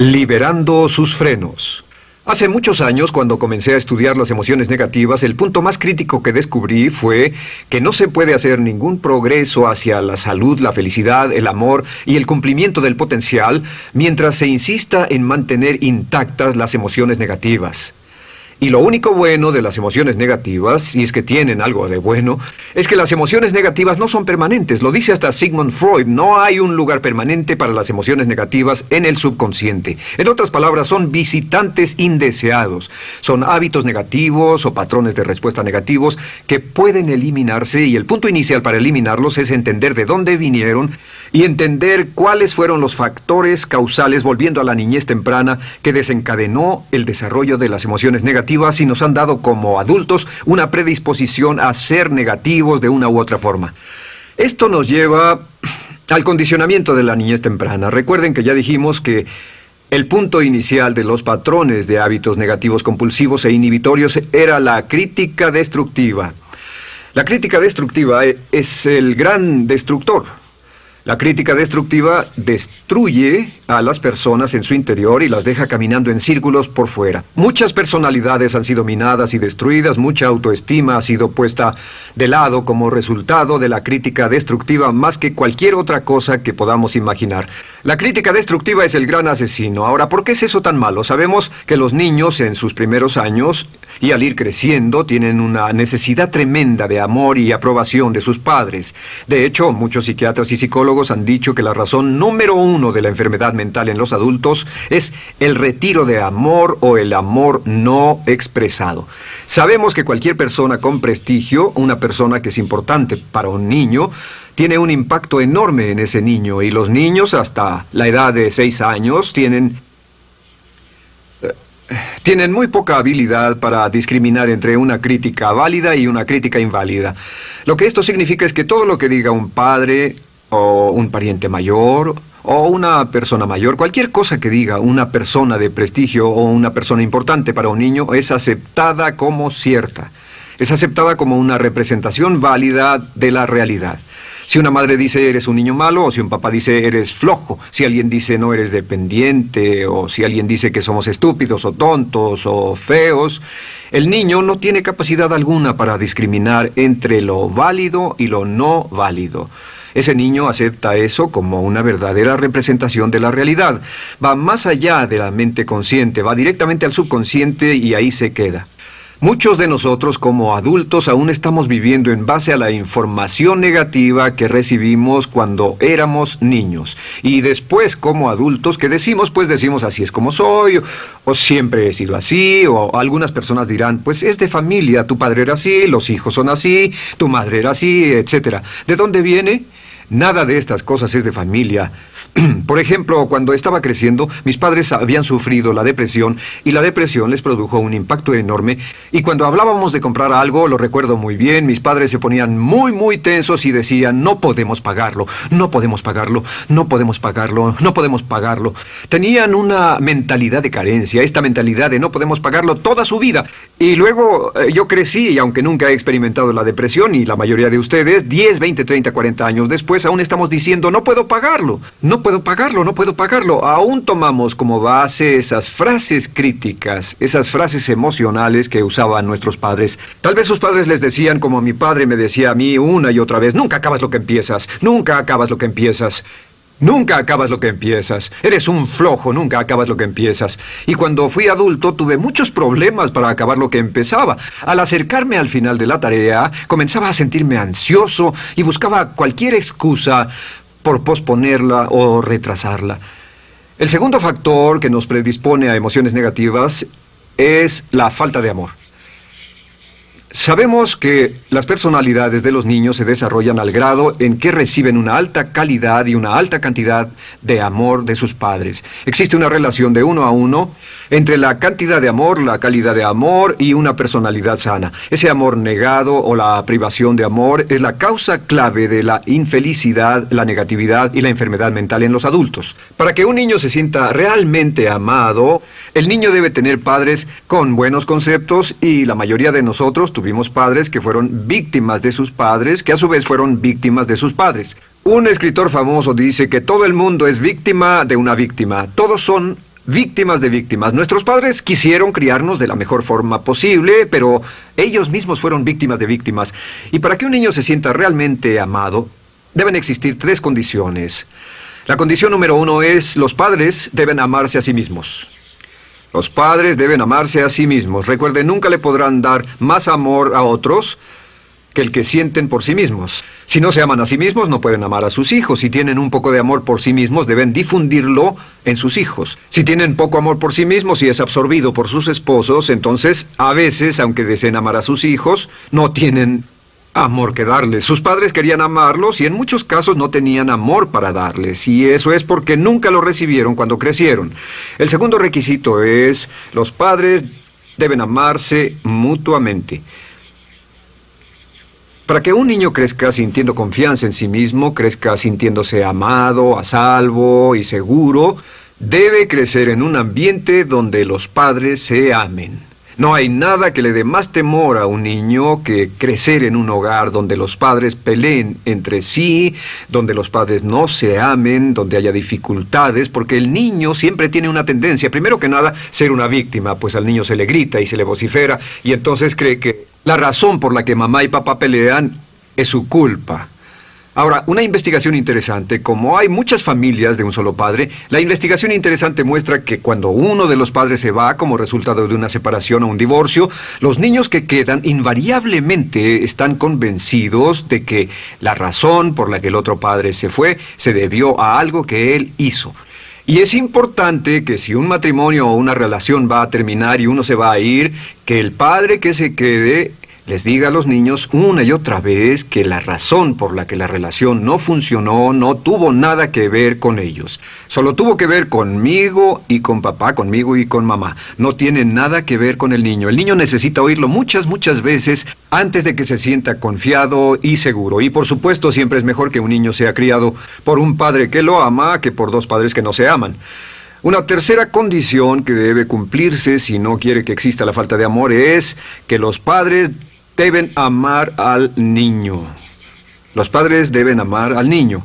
Liberando sus frenos. Hace muchos años, cuando comencé a estudiar las emociones negativas, el punto más crítico que descubrí fue que no se puede hacer ningún progreso hacia la salud, la felicidad, el amor y el cumplimiento del potencial mientras se insista en mantener intactas las emociones negativas. Y lo único bueno de las emociones negativas, si es que tienen algo de bueno, es que las emociones negativas no son permanentes. Lo dice hasta Sigmund Freud, no hay un lugar permanente para las emociones negativas en el subconsciente. En otras palabras, son visitantes indeseados. Son hábitos negativos o patrones de respuesta negativos que pueden eliminarse, y el punto inicial para eliminarlos es entender de dónde vinieron y entender cuáles fueron los factores causales, volviendo a la niñez temprana, que desencadenó el desarrollo de las emociones negativas y nos han dado como adultos una predisposición a ser negativos de una u otra forma. Esto nos lleva al condicionamiento de la niñez temprana. Recuerden que ya dijimos que el punto inicial de los patrones de hábitos negativos compulsivos e inhibitorios era la crítica destructiva. La crítica destructiva es el gran destructor. La crítica destructiva destruye a las personas en su interior y las deja caminando en círculos por fuera. Muchas personalidades han sido minadas y destruidas, mucha autoestima ha sido puesta de lado como resultado de la crítica destructiva más que cualquier otra cosa que podamos imaginar. La crítica destructiva es el gran asesino. Ahora, ¿por qué es eso tan malo? Sabemos que los niños en sus primeros años y al ir creciendo tienen una necesidad tremenda de amor y aprobación de sus padres. De hecho, muchos psiquiatras y psicólogos han dicho que la razón número uno de la enfermedad mental en los adultos es el retiro de amor o el amor no expresado. Sabemos que cualquier persona con prestigio, una persona que es importante para un niño, tiene un impacto enorme en ese niño, y los niños hasta la edad de 6 años tienen muy poca habilidad para discriminar entre una crítica válida y una crítica inválida. Lo que esto significa es que todo lo que diga un padre o un pariente mayor o una persona mayor, cualquier cosa que diga una persona de prestigio o una persona importante para un niño es aceptada como cierta. Es aceptada como una representación válida de la realidad. Si una madre dice eres un niño malo, o si un papá dice eres flojo, si alguien dice no eres dependiente, o si alguien dice que somos estúpidos o tontos o feos, el niño no tiene capacidad alguna para discriminar entre lo válido y lo no válido. Ese niño acepta eso como una verdadera representación de la realidad. Va más allá de la mente consciente, va directamente al subconsciente y ahí se queda. Muchos de nosotros como adultos aún estamos viviendo en base a la información negativa que recibimos cuando éramos niños. Y después como adultos, ¿qué decimos? Pues decimos así es como soy, o siempre he sido así, o algunas personas dirán, pues es de familia, tu padre era así, los hijos son así, tu madre era así, etc. ¿De dónde viene? Nada de estas cosas es de familia. Por ejemplo, cuando estaba creciendo, mis padres habían sufrido la depresión y la depresión les produjo un impacto enorme. Y cuando hablábamos de comprar algo, lo recuerdo muy bien, mis padres se ponían muy tensos y decían, no podemos pagarlo, no podemos pagarlo, no podemos pagarlo, no podemos pagarlo. Tenían una mentalidad de carencia, esta mentalidad de no podemos pagarlo toda su vida. Y luego yo crecí y aunque nunca he experimentado la depresión, y la mayoría de ustedes, 10, 20, 30, 40 años después, aún estamos diciendo, no puedo pagarlo, no puedo pagarlo, no puedo pagarlo. Aún tomamos como base esas frases críticas, esas frases emocionales que usaban nuestros padres. Tal vez sus padres les decían como mi padre me decía a mí una y otra vez, nunca acabas lo que empiezas, nunca acabas lo que empiezas. Nunca acabas lo que empiezas. Eres un flojo, nunca acabas lo que empiezas. Y cuando fui adulto tuve muchos problemas para acabar lo que empezaba. Al acercarme al final de la tarea, comenzaba a sentirme ansioso y buscaba cualquier excusa por posponerla o retrasarla. El segundo factor que nos predispone a emociones negativas es la falta de amor. Sabemos que las personalidades de los niños se desarrollan al grado en que reciben una alta calidad y una alta cantidad de amor de sus padres. Existe una relación de 1 a 1 entre la cantidad de amor, la calidad de amor y una personalidad sana. Ese amor negado o la privación de amor es la causa clave de la infelicidad, la negatividad y la enfermedad mental en los adultos. Para que un niño se sienta realmente amado, el niño debe tener padres con buenos conceptos, y la mayoría de nosotros tuvimos padres que fueron víctimas de sus padres, que a su vez fueron víctimas de sus padres. Un escritor famoso dice que todo el mundo es víctima de una víctima. Todos son víctimas de víctimas. Nuestros padres quisieron criarnos de la mejor forma posible, pero ellos mismos fueron víctimas de víctimas. Y para que un niño se sienta realmente amado, deben existir 3 condiciones. La condición número 1 es: los padres deben amarse a sí mismos. Los padres deben amarse a sí mismos. Recuerden, nunca le podrán dar más amor a otros que el que sienten por sí mismos. Si no se aman a sí mismos, no pueden amar a sus hijos. Si tienen un poco de amor por sí mismos, deben difundirlo en sus hijos. Si tienen poco amor por sí mismos y es absorbido por sus esposos, entonces, a veces, aunque deseen amar a sus hijos, no tienen amor que darles. Sus padres querían amarlos y en muchos casos no tenían amor para darles. Y eso es porque nunca lo recibieron cuando crecieron. El segundo requisito es: los padres deben amarse mutuamente. Para que un niño crezca sintiendo confianza en sí mismo, crezca sintiéndose amado, a salvo y seguro, debe crecer en un ambiente donde los padres se amen. No hay nada que le dé más temor a un niño que crecer en un hogar donde los padres peleen entre sí, donde los padres no se amen, donde haya dificultades, porque el niño siempre tiene una tendencia, primero que nada, ser una víctima, pues al niño se le grita y se le vocifera, y entonces cree que la razón por la que mamá y papá pelean es su culpa. Ahora, una investigación interesante: como hay muchas familias de un solo padre, la investigación interesante muestra que cuando uno de los padres se va como resultado de una separación o un divorcio, los niños que quedan invariablemente están convencidos de que la razón por la que el otro padre se fue se debió a algo que él hizo. Y es importante que si un matrimonio o una relación va a terminar y uno se va a ir, que el padre que se quede les diga a los niños una y otra vez que la razón por la que la relación no funcionó no tuvo nada que ver con ellos. Solo tuvo que ver conmigo y con papá, conmigo y con mamá. No tiene nada que ver con el niño. El niño necesita oírlo muchas veces antes de que se sienta confiado y seguro. Y por supuesto, siempre es mejor que un niño sea criado por un padre que lo ama que por 2 padres que no se aman. Una tercera condición que debe cumplirse si no quiere que exista la falta de amor es que los padres deben amar al niño. Los padres deben amar al niño.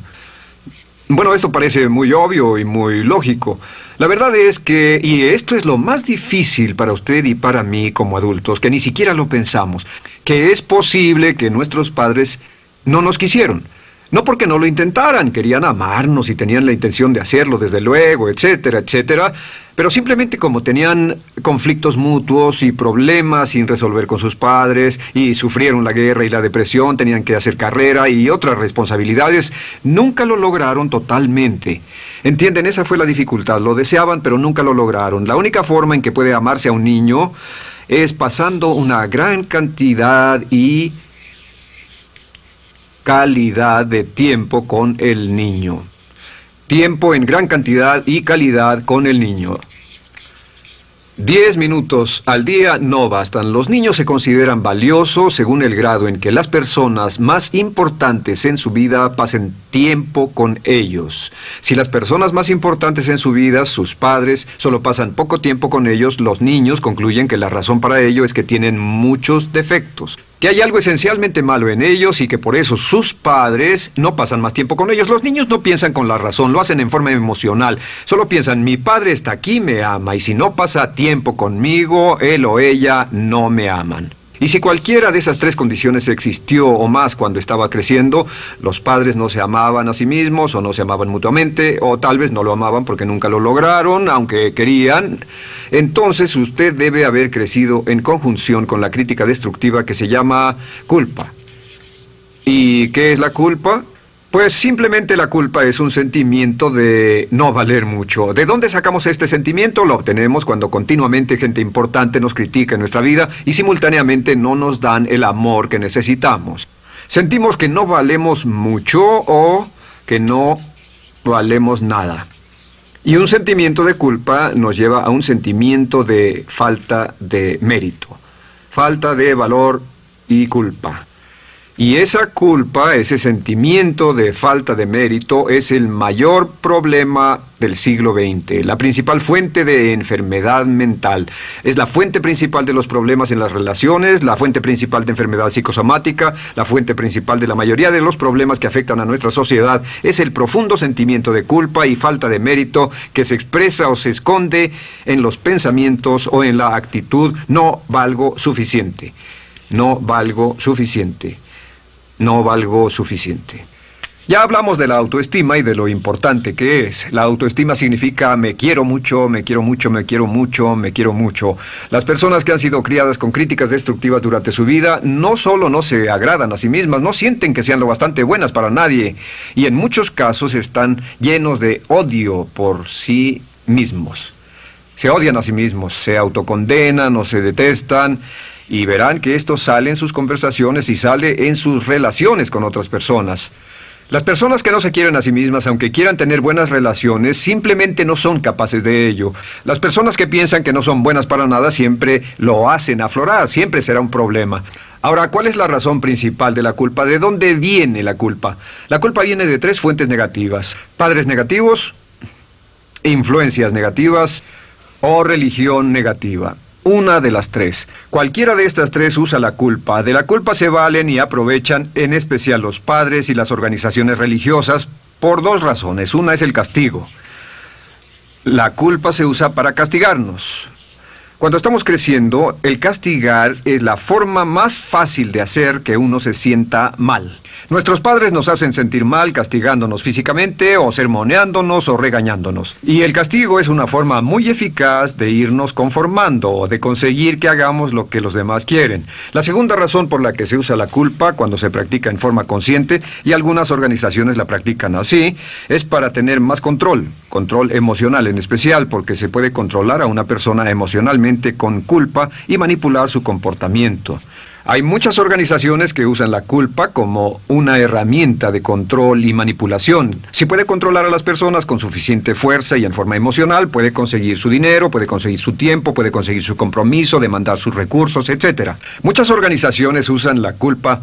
Bueno, esto parece muy obvio y muy lógico. La verdad es que, y esto es lo más difícil para usted y para mí como adultos, que ni siquiera lo pensamos, que es posible que nuestros padres no nos quisieron. No porque no lo intentaran, querían amarnos y tenían la intención de hacerlo, desde luego, etcétera, etcétera, pero simplemente como tenían conflictos mutuos y problemas sin resolver con sus padres, y sufrieron la guerra y la depresión, tenían que hacer carrera y otras responsabilidades, nunca lo lograron totalmente. ¿Entienden? Esa fue la dificultad. Lo deseaban, pero nunca lo lograron. La única forma en que puede amarse a un niño es pasando una gran cantidad y calidad de tiempo con el niño. Tiempo en gran cantidad y calidad con el niño. 10 minutos al día no bastan. Los niños se consideran valiosos según el grado en que las personas más importantes en su vida pasen tiempo con ellos. Si las personas más importantes en su vida, sus padres, solo pasan poco tiempo con ellos, los niños concluyen que la razón para ello es que tienen muchos defectos, que hay algo esencialmente malo en ellos y que por eso sus padres no pasan más tiempo con ellos. Los niños no piensan con la razón, lo hacen en forma emocional. Solo piensan: mi padre está aquí, me ama, y si no pasa tiempo conmigo, él o ella no me aman. Y si cualquiera de esas 3 condiciones existió o más cuando estaba creciendo, los padres no se amaban a sí mismos, o no se amaban mutuamente, o tal vez no lo amaban porque nunca lo lograron, aunque querían, entonces usted debe haber crecido en conjunción con la crítica destructiva que se llama culpa. ¿Y qué es la culpa? Pues simplemente la culpa es un sentimiento de no valer mucho. ¿De dónde sacamos este sentimiento? Lo obtenemos cuando continuamente gente importante nos critica en nuestra vida y simultáneamente no nos dan el amor que necesitamos. Sentimos que no valemos mucho o que no valemos nada. Y un sentimiento de culpa nos lleva a un sentimiento de falta de mérito, falta de valor y culpa. Y esa culpa, ese sentimiento de falta de mérito, es el mayor problema del siglo XX, la principal fuente de enfermedad mental. Es la fuente principal de los problemas en las relaciones, la fuente principal de enfermedad psicosomática, la fuente principal de la mayoría de los problemas que afectan a nuestra sociedad. Es el profundo sentimiento de culpa y falta de mérito que se expresa o se esconde en los pensamientos o en la actitud: no valgo suficiente, no valgo suficiente. No valgo suficiente. Ya hablamos de la autoestima y de lo importante que es. La autoestima significa me quiero mucho, me quiero mucho, me quiero mucho, me quiero mucho. Las personas que han sido criadas con críticas destructivas durante su vida no solo no se agradan a sí mismas, no sienten que sean lo bastante buenas para nadie, y en muchos casos están llenos de odio por sí mismos. Se odian a sí mismos, se autocondenan o se detestan. Y verán que esto sale en sus conversaciones y sale en sus relaciones con otras personas. Las personas que no se quieren a sí mismas, aunque quieran tener buenas relaciones, simplemente no son capaces de ello. Las personas que piensan que no son buenas para nada siempre lo hacen aflorar, siempre será un problema. Ahora, ¿cuál es la razón principal de la culpa? ¿De dónde viene la culpa? La culpa viene de 3 fuentes negativas: padres negativos, influencias negativas o religión negativa. Una de las 3. Cualquiera de estas 3 usa la culpa. De la culpa se valen y aprovechan, en especial los padres y las organizaciones religiosas, por 2 razones. Una es el castigo. La culpa se usa para castigarnos. Cuando estamos creciendo, el castigar es la forma más fácil de hacer que uno se sienta mal. Nuestros padres nos hacen sentir mal castigándonos físicamente o sermoneándonos o regañándonos. Y el castigo es una forma muy eficaz de irnos conformando o de conseguir que hagamos lo que los demás quieren. La segunda razón por la que se usa la culpa cuando se practica en forma consciente, y algunas organizaciones la practican así, es para tener más control emocional en especial, porque se puede controlar a una persona emocionalmente con culpa y manipular su comportamiento. Hay muchas organizaciones que usan la culpa como una herramienta de control y manipulación. Si puede controlar a las personas con suficiente fuerza y en forma emocional, puede conseguir su dinero, puede conseguir su tiempo, puede conseguir su compromiso, demandar sus recursos, etc. Muchas organizaciones usan la culpa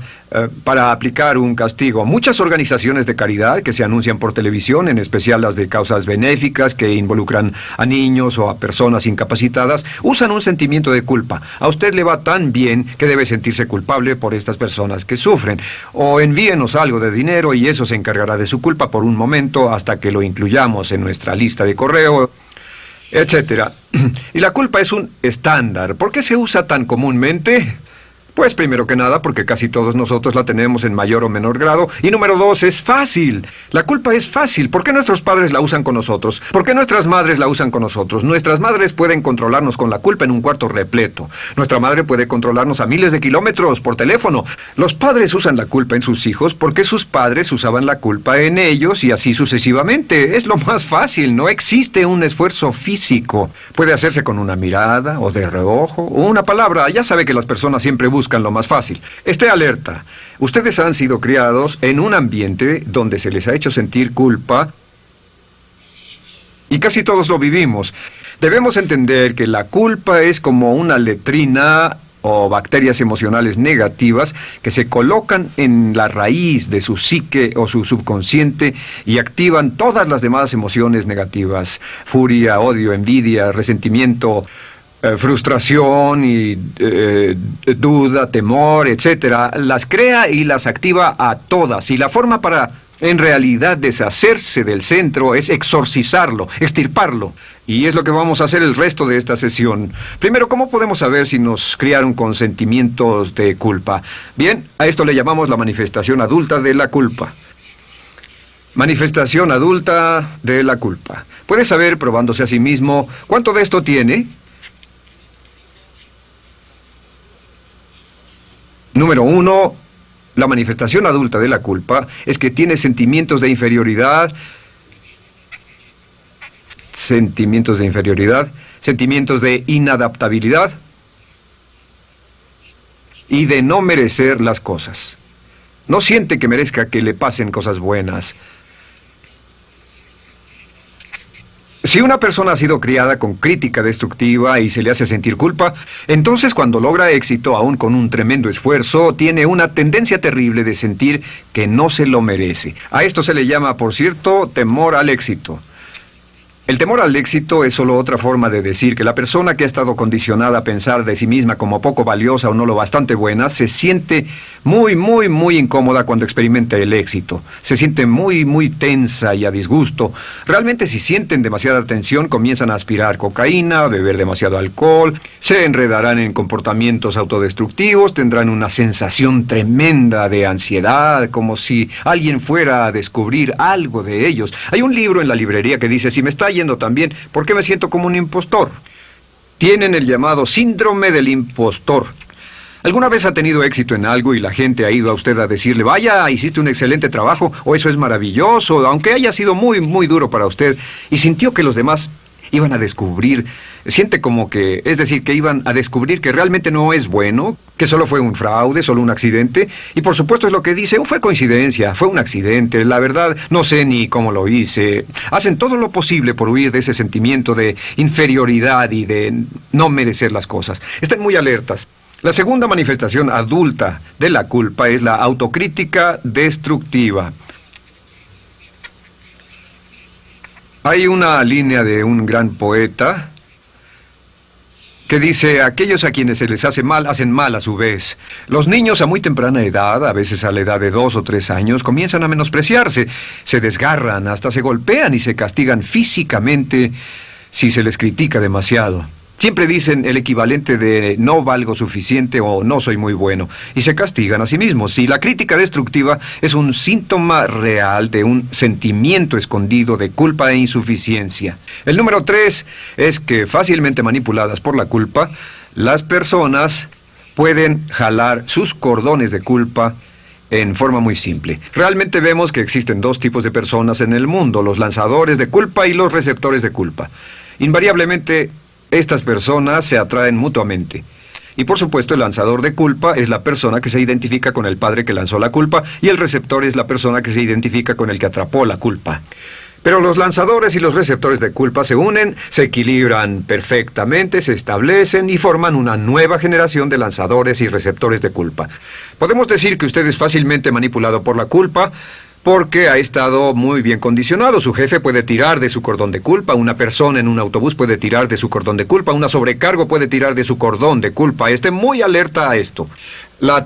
para aplicar un castigo. Muchas organizaciones de caridad que se anuncian por televisión, en especial las de causas benéficas que involucran a niños o a personas incapacitadas, usan un sentimiento de culpa. A usted le va tan bien que debe sentirse culpable por estas personas que sufren. O envíenos algo de dinero y eso se encargará de su culpa por un momento hasta que lo incluyamos en nuestra lista de correo, etc. Y la culpa es un estándar. ¿Por qué se usa tan comúnmente? Pues primero que nada porque casi todos nosotros la tenemos en mayor o menor grado. Y número 2, es fácil. La culpa es fácil. ¿Por qué nuestros padres la usan con nosotros? ¿Por qué nuestras madres la usan con nosotros? Nuestras madres pueden controlarnos con la culpa en un cuarto repleto. Nuestra madre puede controlarnos a miles de kilómetros por teléfono. Los padres usan la culpa en sus hijos porque sus padres usaban la culpa en ellos y así sucesivamente. Es lo más fácil. No existe un esfuerzo físico. Puede hacerse con una mirada o de reojo o una palabra. Ya sabe que las personas siempre buscan lo más fácil. Esté alerta. Ustedes han sido criados en un ambiente donde se les ha hecho sentir culpa y casi todos lo vivimos. Debemos entender que la culpa es como una letrina o bacterias emocionales negativas que se colocan en la raíz de su psique o su subconsciente y activan todas las demás emociones negativas: furia, odio, envidia, resentimiento, frustración y duda, temor, etcétera. Las crea y las activa a todas. Y la forma para, en realidad, deshacerse del centro es exorcizarlo, extirparlo. Y es lo que vamos a hacer el resto de esta sesión. Primero, ¿cómo podemos saber si nos criaron con sentimientos de culpa? Bien, a esto le llamamos la manifestación adulta de la culpa. Manifestación adulta de la culpa. Puede saber, probándose a sí mismo, ¿cuánto de esto tiene? Número 1, la manifestación adulta de la culpa es que tiene sentimientos de inferioridad, sentimientos de inadaptabilidad y de no merecer las cosas. No siente que merezca que le pasen cosas buenas. Si una persona ha sido criada con crítica destructiva y se le hace sentir culpa, entonces cuando logra éxito, aún con un tremendo esfuerzo, tiene una tendencia terrible de sentir que no se lo merece. A esto se le llama, por cierto, temor al éxito. El temor al éxito es solo otra forma de decir que la persona que ha estado condicionada a pensar de sí misma como poco valiosa o no lo bastante buena, se siente muy incómoda cuando experimenta el éxito. Se siente muy tensa y a disgusto. Realmente si sienten demasiada tensión, comienzan a aspirar cocaína, a beber demasiado alcohol, se enredarán en comportamientos autodestructivos, tendrán una sensación tremenda de ansiedad, como si alguien fuera a descubrir algo de ellos. Hay un libro en la librería que dice, si me está yendo tan bien, ¿por qué me siento como un impostor? Tienen el llamado síndrome del impostor. ¿Alguna vez ha tenido éxito en algo y la gente ha ido a usted a decirle, vaya, hiciste un excelente trabajo, o eso es maravilloso, aunque haya sido muy duro para usted, y sintió que los demás iban a descubrir, siente como que, es decir, que iban a descubrir que realmente no es bueno, que solo fue un fraude, solo un accidente, y por supuesto es lo que dice, fue coincidencia, fue un accidente, la verdad, no sé ni cómo lo hice. Hacen todo lo posible por huir de ese sentimiento de inferioridad y de no merecer las cosas. Estén muy alertas. La segunda manifestación adulta de la culpa es la autocrítica destructiva. Hay una línea de un gran poeta que dice, aquellos a quienes se les hace mal, hacen mal a su vez. Los niños a muy temprana edad, a veces a la edad de 2 o 3 años, comienzan a menospreciarse, se desgarran, hasta se golpean y se castigan físicamente si se les critica demasiado. Siempre dicen el equivalente de no valgo suficiente o no soy muy bueno, y se castigan a sí mismos. Y la crítica destructiva es un síntoma real de un sentimiento escondido de culpa e insuficiencia. El número 3 es que fácilmente manipuladas por la culpa, las personas pueden jalar sus cordones de culpa en forma muy simple. Realmente vemos que existen dos tipos de personas en el mundo, los lanzadores de culpa y los receptores de culpa. Invariablemente, estas personas se atraen mutuamente. Y por supuesto el lanzador de culpa es la persona que se identifica con el padre que lanzó la culpa y el receptor es la persona que se identifica con el que atrapó la culpa. Pero los lanzadores y los receptores de culpa se unen, se equilibran perfectamente, se establecen y forman una nueva generación de lanzadores y receptores de culpa. Podemos decir que usted es fácilmente manipulado por la culpa, porque ha estado muy bien condicionado. Su jefe puede tirar de su cordón de culpa, una persona en un autobús puede tirar de su cordón de culpa, una sobrecargo puede tirar de su cordón de culpa. Esté muy alerta a esto. La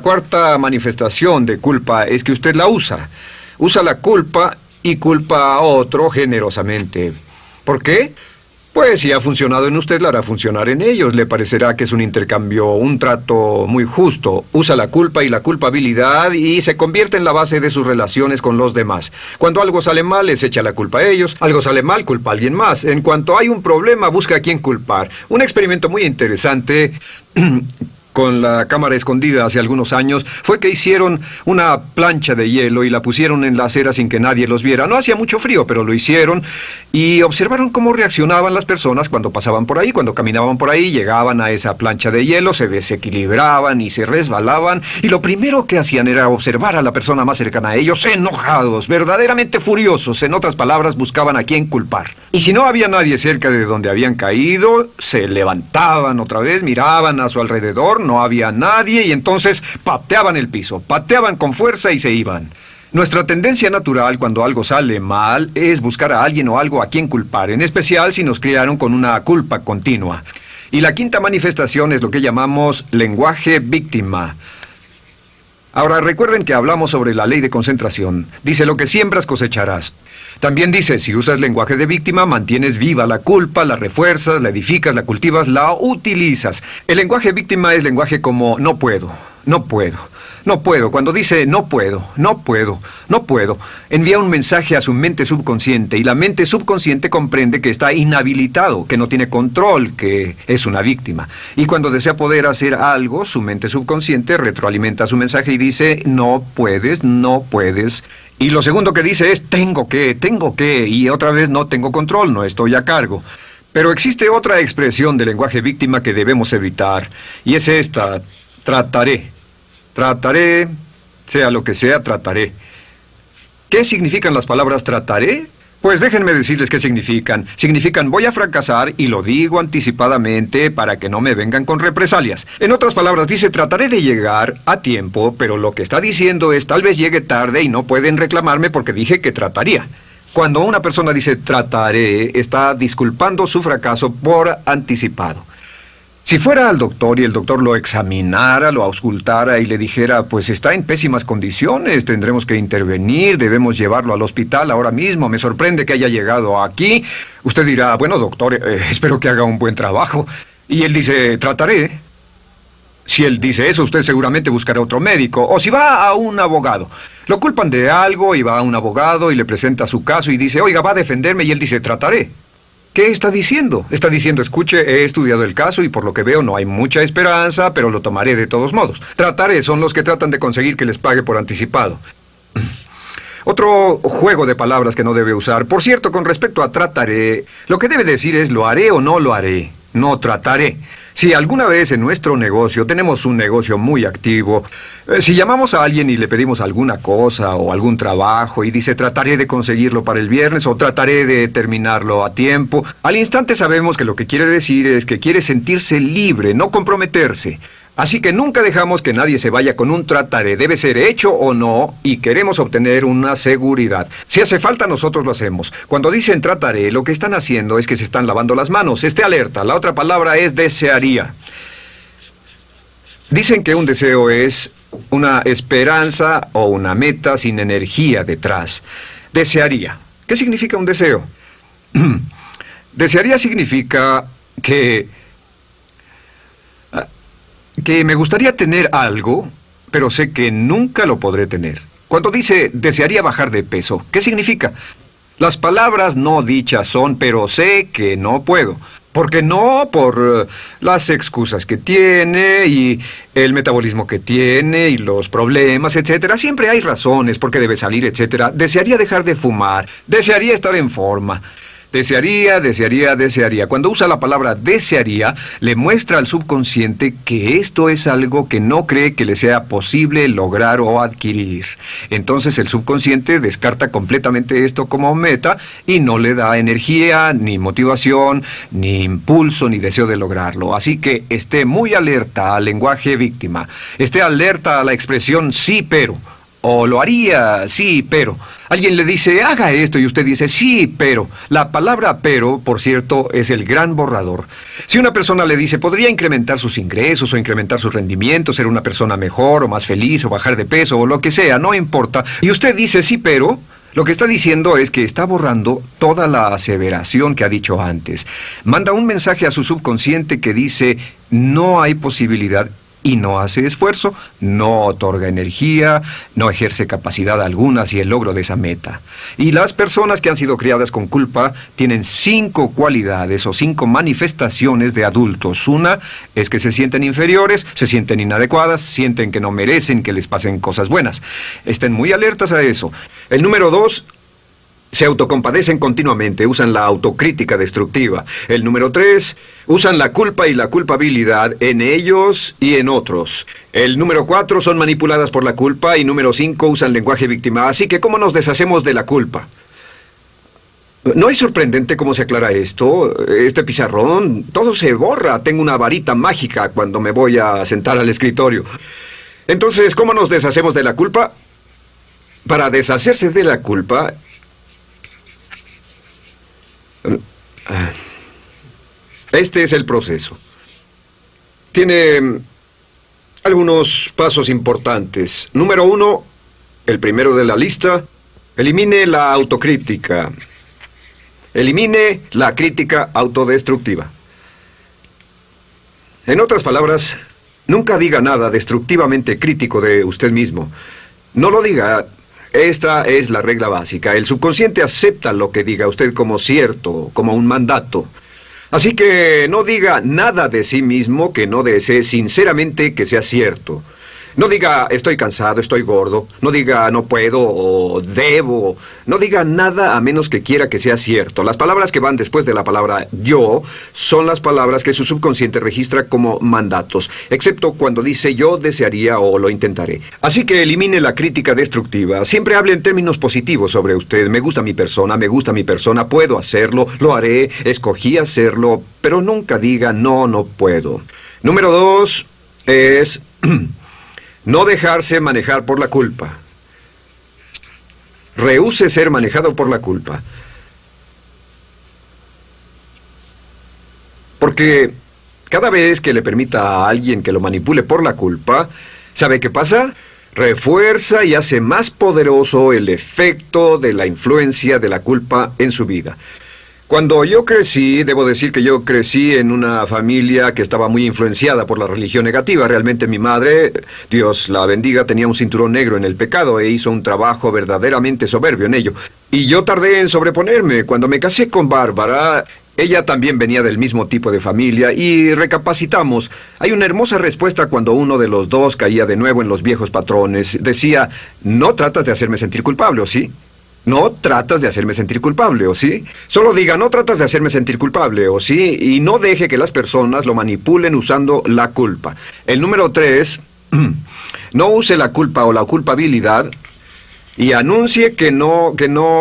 cuarta manifestación de culpa es que usted la usa. Usa la culpa y culpa a otro generosamente. ¿Por qué? Pues si ha funcionado en usted, la hará funcionar en ellos. Le parecerá que es un intercambio, un trato muy justo. Usa la culpa y la culpabilidad y se convierte en la base de sus relaciones con los demás. Cuando algo sale mal, les echa la culpa a ellos. Algo sale mal, culpa a alguien más. En cuanto hay un problema, busca a quién culpar. Un experimento muy interesante con la cámara escondida hace algunos años, fue que hicieron una plancha de hielo y la pusieron en la acera sin que nadie los viera. No hacía mucho frío, pero lo hicieron y observaron cómo reaccionaban las personas cuando pasaban por ahí, cuando caminaban por ahí, llegaban a esa plancha de hielo, se desequilibraban y se resbalaban, y lo primero que hacían era observar a la persona más cercana a ellos, enojados, verdaderamente furiosos. En otras palabras, buscaban a quién culpar. Y si no había nadie cerca de donde habían caído, se levantaban otra vez, miraban a su alrededor, no había nadie y entonces pateaban el piso, pateaban con fuerza y se iban. Nuestra tendencia natural cuando algo sale mal es buscar a alguien o algo a quien culpar, en especial si nos criaron con una culpa continua. Y la quinta manifestación es lo que llamamos lenguaje víctima. Ahora recuerden que hablamos sobre la ley de concentración. Dice, lo que siembras cosecharás. También dice, si usas lenguaje de víctima, mantienes viva la culpa, la refuerzas, la edificas, la cultivas, la utilizas. El lenguaje víctima es lenguaje como no puedo, no puedo, no puedo. Cuando dice no puedo, no puedo, no puedo, envía un mensaje a su mente subconsciente y la mente subconsciente comprende que está inhabilitado, que no tiene control, que es una víctima. Y cuando desea poder hacer algo, su mente subconsciente retroalimenta su mensaje y dice no puedes, no puedes. Y lo segundo que dice es tengo que, y otra vez no tengo control, no estoy a cargo. Pero existe otra expresión del lenguaje víctima que debemos evitar, y es esta, trataré. Trataré, sea lo que sea, trataré. ¿Qué significan las palabras trataré? Pues déjenme decirles qué significan. Significan voy a fracasar y lo digo anticipadamente para que no me vengan con represalias. En otras palabras, dice trataré de llegar a tiempo, pero lo que está diciendo es tal vez llegue tarde y no pueden reclamarme porque dije que trataría. Cuando una persona dice trataré, está disculpando su fracaso por anticipado. Si fuera al doctor y el doctor lo examinara, lo auscultara y le dijera, pues está en pésimas condiciones, tendremos que intervenir, debemos llevarlo al hospital ahora mismo, me sorprende que haya llegado aquí. Usted dirá, bueno doctor, espero que haga un buen trabajo. Y él dice, trataré. Si él dice eso, usted seguramente buscará otro médico. O si va a un abogado. Lo culpan de algo y va a un abogado y le presenta su caso y dice, oiga, va a defenderme, y él dice, trataré. ¿Qué está diciendo? Está diciendo, escuche, he estudiado el caso y por lo que veo no hay mucha esperanza, pero lo tomaré de todos modos. Trataré son los que tratan de conseguir que les pague por anticipado. Otro juego de palabras que no debe usar. Por cierto, con respecto a trataré, lo que debe decir es lo haré o no lo haré. No trataré. Si alguna vez en nuestro negocio, tenemos un negocio muy activo, si llamamos a alguien y le pedimos alguna cosa o algún trabajo y dice trataré de conseguirlo para el viernes o trataré de terminarlo a tiempo, al instante sabemos que lo que quiere decir es que quiere sentirse libre, no comprometerse. Así que nunca dejamos que nadie se vaya con un trataré, debe ser hecho o no, y queremos obtener una seguridad. Si hace falta, nosotros lo hacemos. Cuando dicen trataré, lo que están haciendo es que se están lavando las manos. Esté alerta, la otra palabra es desearía. Dicen que un deseo es una esperanza o una meta sin energía detrás. Desearía. ¿Qué significa un deseo? Desearía significa que me gustaría tener algo, pero sé que nunca lo podré tener. Cuando dice desearía bajar de peso, ¿qué significa? Las palabras no dichas son, pero sé que no puedo. ¿Por qué no? Por las excusas que tiene y el metabolismo que tiene y los problemas, etcétera. Siempre hay razones por qué debe salir, etcétera. Desearía dejar de fumar, desearía estar en forma. Desearía, desearía, desearía. Cuando usa la palabra desearía, le muestra al subconsciente que esto es algo que no cree que le sea posible lograr o adquirir. Entonces el subconsciente descarta completamente esto como meta y no le da energía, ni motivación, ni impulso, ni deseo de lograrlo. Así que esté muy alerta al lenguaje víctima. Esté alerta a la expresión sí, pero. O lo haría, sí, pero. Alguien le dice, haga esto, y usted dice, sí, pero. La palabra pero, por cierto, es el gran borrador. Si una persona le dice, podría incrementar sus ingresos o incrementar su rendimiento, ser una persona mejor o más feliz o bajar de peso o lo que sea, no importa. Y usted dice, sí, pero. Lo que está diciendo es que está borrando toda la aseveración que ha dicho antes. Manda un mensaje a su subconsciente que dice, no hay posibilidad. Y no hace esfuerzo, no otorga energía, no ejerce capacidad alguna hacia el logro de esa meta. Y las personas que han sido criadas con culpa tienen 5 cualidades o 5 manifestaciones de adultos. Una es que se sienten inferiores, se sienten inadecuadas, sienten que no merecen que les pasen cosas buenas. Estén muy alertas a eso. El número 2... se autocompadecen continuamente, usan la autocrítica destructiva. El número 3, usan la culpa y la culpabilidad en ellos y en otros. El número 4, son manipuladas por la culpa. Y número 5, usan lenguaje víctima. Así que, ¿cómo nos deshacemos de la culpa? ¿No es sorprendente cómo se aclara esto? Este pizarrón, todo se borra. Tengo una varita mágica cuando me voy a sentar al escritorio. Entonces, ¿cómo nos deshacemos de la culpa? Para deshacerse de la culpa... este es el proceso. Tiene algunos pasos importantes. Número 1, el primero de la lista, elimine la autocrítica. Elimine la crítica autodestructiva. En otras palabras, nunca diga nada destructivamente crítico de usted mismo. No lo diga. Esta es la regla básica. El subconsciente acepta lo que diga usted como cierto, como un mandato. Así que no diga nada de sí mismo que no desee sinceramente que sea cierto. No diga estoy cansado, estoy gordo. No diga no puedo o debo. No diga nada a menos que quiera que sea cierto. Las palabras que van después de la palabra yo son las palabras que su subconsciente registra como mandatos, excepto cuando dice yo desearía o lo intentaré. Así que elimine la crítica destructiva. Siempre hable en términos positivos sobre usted. Me gusta mi persona, puedo hacerlo, lo haré, escogí hacerlo, pero nunca diga no, no puedo. Número 2 es no dejarse manejar por la culpa. Rehúse ser manejado por la culpa. Porque cada vez que le permita a alguien que lo manipule por la culpa, ¿sabe qué pasa? Refuerza y hace más poderoso el efecto de la influencia de la culpa en su vida. Cuando yo crecí, debo decir que yo crecí en una familia que estaba muy influenciada por la religión negativa. Realmente mi madre, Dios la bendiga, tenía un cinturón negro en el pecado e hizo un trabajo verdaderamente soberbio en ello. Y yo tardé en sobreponerme. Cuando me casé con Bárbara, ella también venía del mismo tipo de familia y recapacitamos. Hay una hermosa respuesta cuando uno de los dos caía de nuevo en los viejos patrones. Decía, no tratas de hacerme sentir culpable, ¿o sí? No tratas de hacerme sentir culpable, ¿o sí? Solo diga, no tratas de hacerme sentir culpable, ¿o sí? Y no deje que las personas lo manipulen usando la culpa. El número 3, no use la culpa o la culpabilidad y anuncie que no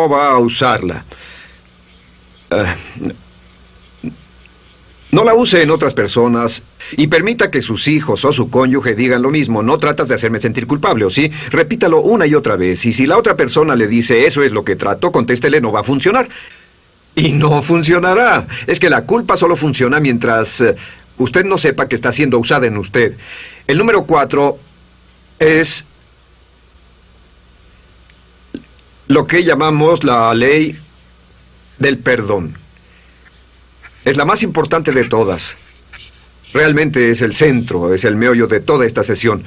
va a usarla. No la use en otras personas y permita que sus hijos o su cónyuge digan lo mismo. No tratas de hacerme sentir culpable, ¿o sí? Repítalo una y otra vez. Y si la otra persona le dice eso es lo que trato, contéstele no va a funcionar. Y no funcionará. Es que la culpa solo funciona mientras usted no sepa que está siendo usada en usted. El número 4 es lo que llamamos la ley del perdón. Es la más importante de todas. Realmente es el centro, es el meollo de toda esta sesión.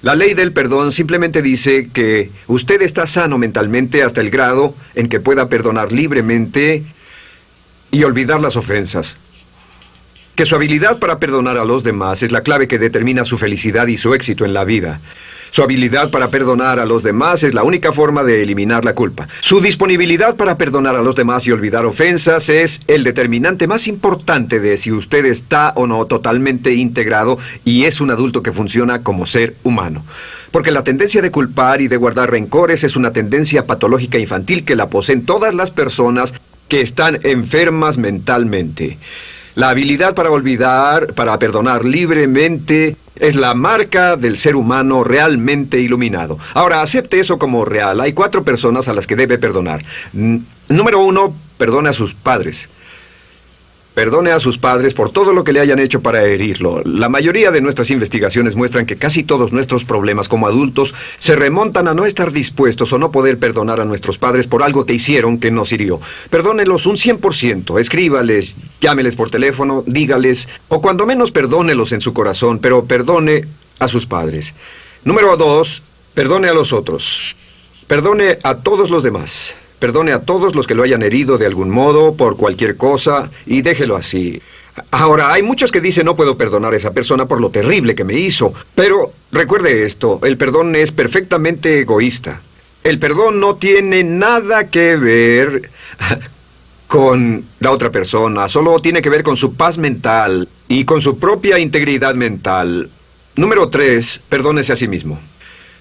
La ley del perdón simplemente dice que usted está sano mentalmente hasta el grado en que pueda perdonar libremente y olvidar las ofensas. Que su habilidad para perdonar a los demás es la clave que determina su felicidad y su éxito en la vida. Su habilidad para perdonar a los demás es la única forma de eliminar la culpa. Su disponibilidad para perdonar a los demás y olvidar ofensas es el determinante más importante de si usted está o no totalmente integrado y es un adulto que funciona como ser humano. Porque la tendencia de culpar y de guardar rencores es una tendencia patológica infantil que la poseen todas las personas que están enfermas mentalmente. La habilidad para olvidar, para perdonar libremente, es la marca del ser humano realmente iluminado. Ahora, acepte eso como real. Hay 4 personas a las que debe perdonar. Número 1, perdone a sus padres. Perdone a sus padres por todo lo que le hayan hecho para herirlo. La mayoría de nuestras investigaciones muestran que casi todos nuestros problemas como adultos se remontan a no estar dispuestos o no poder perdonar a nuestros padres por algo que hicieron que nos hirió. Perdónelos un 100%, escríbales, llámeles por teléfono, dígales, o cuando menos perdónelos en su corazón, pero perdone a sus padres. Número 2, perdone a los otros. Perdone a todos los demás. Perdone a todos los que lo hayan herido de algún modo, por cualquier cosa, y déjelo así. Ahora, hay muchos que dicen no puedo perdonar a esa persona por lo terrible que me hizo. Pero recuerde esto, el perdón es perfectamente egoísta. El perdón no tiene nada que ver con la otra persona, solo tiene que ver con su paz mental y con su propia integridad mental. Número 3, perdónese a sí mismo.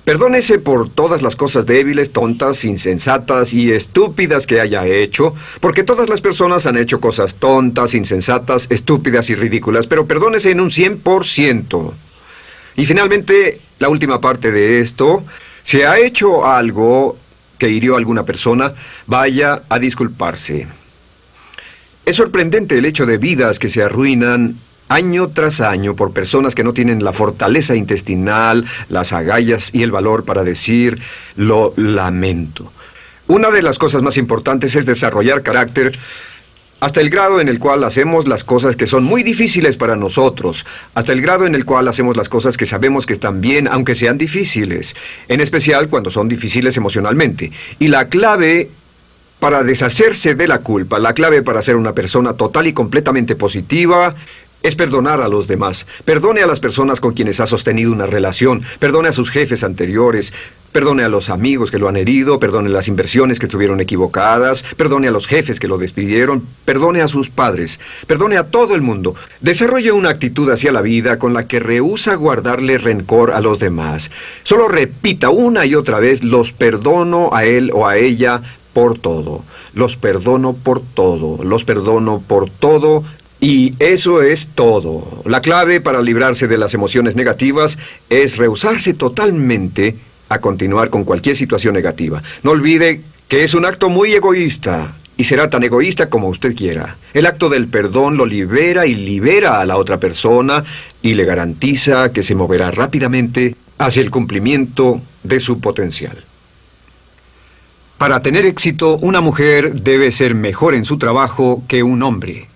Perdónese por todas las cosas débiles, tontas, insensatas y estúpidas que haya hecho, porque todas las personas han hecho cosas tontas, insensatas, estúpidas y ridículas, pero perdónese en un 100%. Y finalmente, la última parte de esto, si ha hecho algo que hirió a alguna persona, vaya a disculparse. Es sorprendente el hecho de vidas que se arruinan año tras año por personas que no tienen la fortaleza intestinal, las agallas y el valor para decir lo lamento. Una de las cosas más importantes es desarrollar carácter hasta el grado en el cual hacemos las cosas que son muy difíciles para nosotros, hasta el grado en el cual hacemos las cosas que sabemos que están bien, aunque sean difíciles, en especial cuando son difíciles emocionalmente. Y la clave para deshacerse de la culpa, la clave para ser una persona total y completamente positiva, es perdonar a los demás. Perdone a las personas con quienes ha sostenido una relación. Perdone a sus jefes anteriores. Perdone a los amigos que lo han herido. Perdone las inversiones que estuvieron equivocadas. Perdone a los jefes que lo despidieron. Perdone a sus padres. Perdone a todo el mundo. Desarrolle una actitud hacia la vida con la que rehúsa guardarle rencor a los demás. Solo repita una y otra vez: los perdono a él o a ella por todo. Los perdono por todo. Los perdono por todo. Y eso es todo. La clave para librarse de las emociones negativas es rehusarse totalmente a continuar con cualquier situación negativa. No olvide que es un acto muy egoísta y será tan egoísta como usted quiera. El acto del perdón lo libera y libera a la otra persona y le garantiza que se moverá rápidamente hacia el cumplimiento de su potencial. Para tener éxito, una mujer debe ser mejor en su trabajo que un hombre.